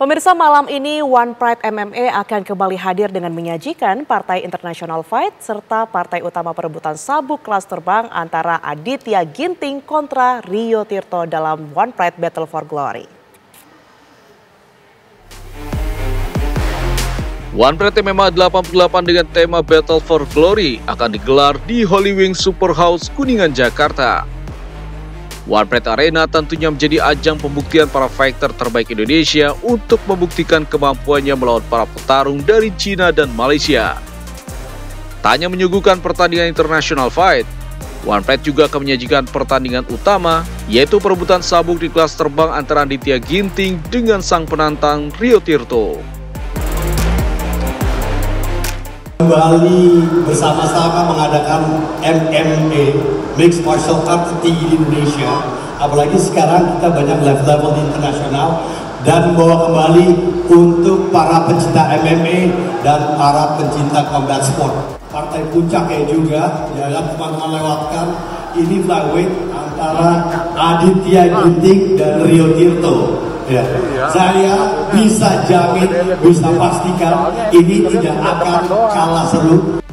Pemirsa, malam ini One Pride MMA akan kembali hadir dengan menyajikan partai International Fight serta partai utama perebutan sabuk kelas terbang antara Aditya Ginting kontra Rio Tirto dalam One Pride Battle for Glory. One Pride MMA 88 dengan tema Battle for Glory akan digelar di Holy Wings Superhouse, Kuningan, Jakarta. One Pride Arena tentunya menjadi ajang pembuktian para fighter terbaik Indonesia untuk membuktikan kemampuannya melawan para petarung dari Cina dan Malaysia. Tak hanya menyuguhkan pertandingan international fight, One Pride juga akan menyajikan pertandingan utama, yaitu perebutan sabuk di kelas terbang antara Aditya Ginting dengan sang penantang Rio Tirto. Kembali bersama-sama mengadakan MMA, Mixed Martial Arts tertinggi di Indonesia. Apalagi sekarang kita banyak level-level di internasional dan bawa kembali untuk para pencinta MMA dan para pencinta combat sport. Partai puncaknya juga, jangan teman-teman lewatkan, ini flyweight antara Aditya Ginting dan Rio Tirto. Ya. Saya bisa jamin, bisa pastikan ini tidak akan kalah seru.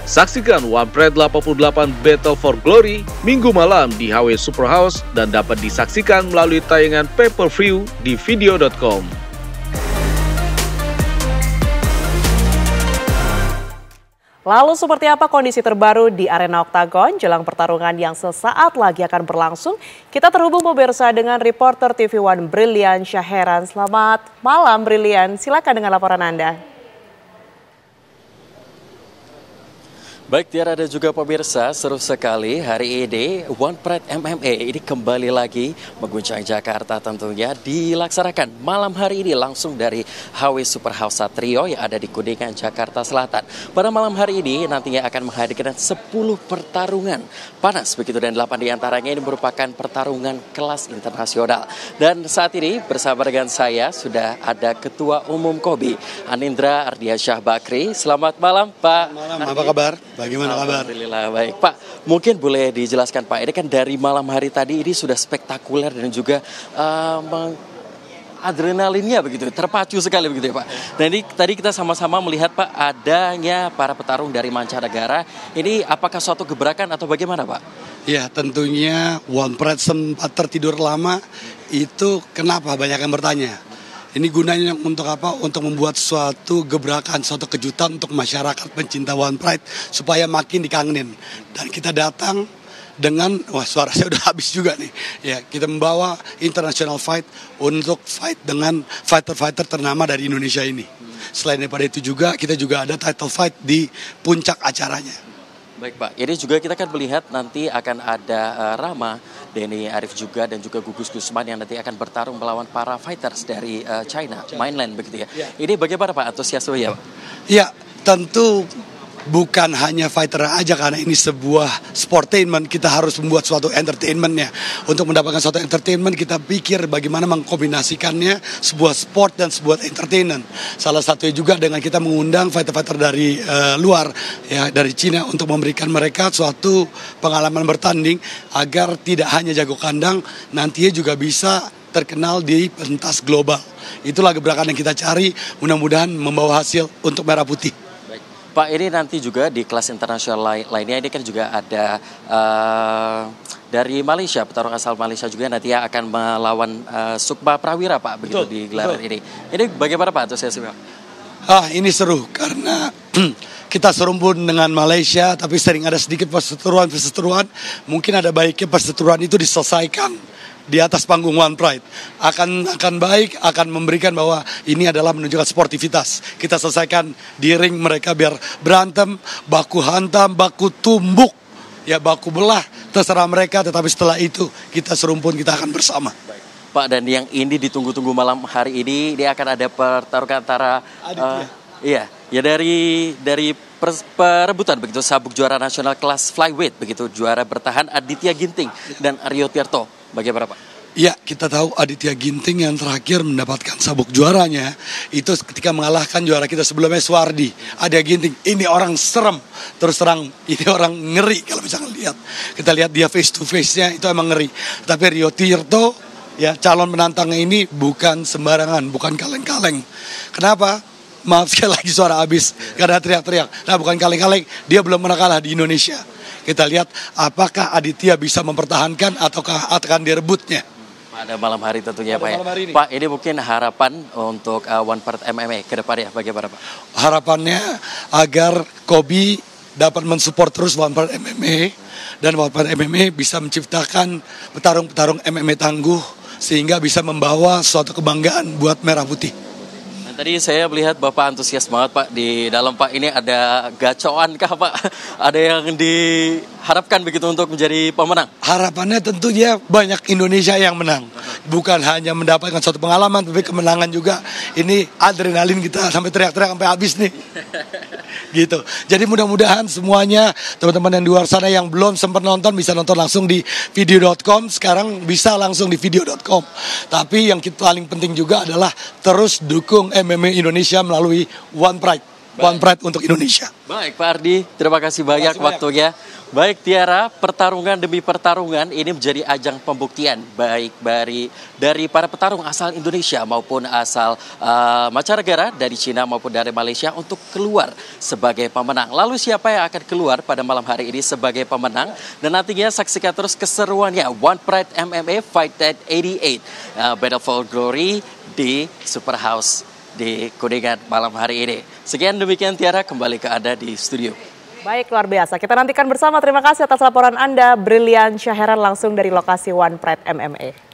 Saksikan One Pride 88 Battle for Glory Minggu malam di HW Superhouse dan dapat disaksikan melalui tayangan pay-per-view di video.com. Lalu seperti apa kondisi terbaru di arena Oktagon jelang pertarungan yang sesaat lagi akan berlangsung? Kita terhubung pemirsa dengan reporter TV One Brilian Syaheran. Selamat malam Brilian, silakan dengan laporan Anda. Baik Tiara dan juga pemirsa, seru sekali hari ini One Pride MMA ini kembali lagi mengguncang Jakarta tentunya dilaksanakan malam hari ini langsung dari HW Superhouse Satrio yang ada di Kuningan, Jakarta Selatan. Pada malam hari ini nantinya akan menghadirkan 10 pertarungan panas begitu dan 8 diantaranya ini merupakan pertarungan kelas internasional. Dan saat ini bersama dengan saya sudah ada Ketua Umum KOBI Anindra Ardiansyah Bakri. Selamat malam Pak. Malam, apa kabar? Bagaimana kabar? Alhamdulillah baik. Pak, mungkin boleh dijelaskan Pak, ini kan dari malam hari tadi ini sudah spektakuler dan juga adrenalinnya begitu, terpacu sekali begitu ya Pak. Dan ini tadi kita sama-sama melihat Pak adanya para petarung dari mancanegara. Ini apakah suatu gebrakan atau bagaimana Pak? Ya tentunya One Pride sempat tertidur lama, itu kenapa banyak yang bertanya. Ini gunanya untuk apa? Untuk membuat suatu gebrakan, suatu kejutan untuk masyarakat pencinta One Pride supaya makin dikangenin. Dan kita datang dengan, wah suara saya udah habis juga nih. Ya, kita membawa international fight untuk fight dengan fighter-fighter ternama dari Indonesia ini. Selain daripada itu juga, kita juga ada title fight di puncak acaranya. Baik Pak, ini juga kita akan melihat nanti akan ada Rama, Denny Arif juga dan juga Gugus Gusman yang nanti akan bertarung melawan para fighters dari China, mainland begitu ya. Ini bagaimana Pak antusiasmenya Pak? Ya, tentu bukan hanya fighter aja karena ini sebuah sportainment, kita harus membuat suatu entertainmentnya. Untuk mendapatkan suatu entertainment kita pikir bagaimana mengkombinasikannya sebuah sport dan sebuah entertainment. Salah satunya juga dengan kita mengundang fighter-fighter dari luar ya, dari Cina untuk memberikan mereka suatu pengalaman bertanding agar tidak hanya jago kandang, nantinya juga bisa terkenal di pentas global. Itulah gebrakan yang kita cari, mudah-mudahan membawa hasil untuk Merah Putih. Pak, ini nanti juga di kelas internasional lainnya ini kan juga ada dari Malaysia, petarung asal Malaysia juga nanti akan melawan Sukma Prawira Pak, begitu di gelaran ini. Ini bagaimana Pak antusiasmenya? Ini seru karena kita serumpun dengan Malaysia tapi sering ada sedikit perseteruan. Mungkin ada baiknya perseteruan itu diselesaikan di atas panggung One Pride. Akan baik, akan memberikan bahwa ini adalah menunjukkan sportivitas. Kita selesaikan di ring mereka biar berantem, baku hantam, baku tumbuk, ya baku belah, terserah mereka. Tetapi setelah itu kita serumpun, kita akan bersama. Pak, dan yang ini ditunggu-tunggu malam hari ini, dia akan ada pertarungan antara dari perebutan begitu sabuk juara nasional kelas flyweight begitu, juara bertahan Aditya Ginting dan Rio Tirto. Bagaimana Pak? Ya, kita tahu Aditya Ginting yang terakhir mendapatkan sabuk juaranya itu ketika mengalahkan juara kita sebelumnya Suwardi. Aditya Ginting, ini orang serem. Terus terang, ini orang ngeri kalau misalnya lihat. Kita lihat dia face to face-nya itu emang ngeri. Tapi Rio Tirto Ya, calon penantangnya ini bukan sembarangan, bukan kaleng-kaleng. Kenapa? Maaf sekali lagi suara habis karena teriak-teriak. Nah, bukan kaleng-kaleng, dia belum pernah kalah di Indonesia. Kita lihat apakah Aditya bisa mempertahankan ataukah akan direbutnya. Pada malam hari tentunya Pada Pak ya. malam hari ini. Pak, ini mungkin harapan untuk One Pride MMA ke depannya bagaimana Pak? Harapannya agar Kobi dapat mensupport terus One Pride MMA dan One Pride MMA bisa menciptakan petarung-petarung MMA tangguh sehingga bisa membawa suatu kebanggaan buat Merah Putih. Nah, tadi saya melihat Bapak antusias banget Pak di dalam Pak, ini ada gacoan kah Pak? Ada yang diharapkan begitu untuk menjadi pemenang? Harapannya tentunya banyak Indonesia yang menang. Bukan hanya mendapatkan suatu pengalaman, tapi kemenangan juga. Ini adrenalin kita sampai teriak-teriak sampai habis nih. Gitu. Jadi mudah-mudahan semuanya teman-teman yang di luar sana yang belum sempat nonton bisa nonton langsung di video.com. Sekarang bisa langsung di video.com. Tapi yang paling penting juga adalah terus dukung MMA Indonesia melalui One Pride. One Pride untuk Indonesia. Baik Pak Ardi, terima kasih banyak waktunya. Baik Tiara, pertarungan demi pertarungan ini menjadi ajang pembuktian baik dari para petarung asal Indonesia maupun asal mancanegara dari Cina maupun dari Malaysia untuk keluar sebagai pemenang. Lalu siapa yang akan keluar pada malam hari ini sebagai pemenang? Dan nantinya saksikan terus keseruannya One Pride MMA Fight at 88 Battle for Glory di Super House di Kuningan malam hari ini. Sekian demikian Tiara, kembali ke Anda di studio. Baik, luar biasa. Kita nantikan bersama. Terima kasih atas laporan Anda, Brilian Syaheran langsung dari lokasi One Pride MMA.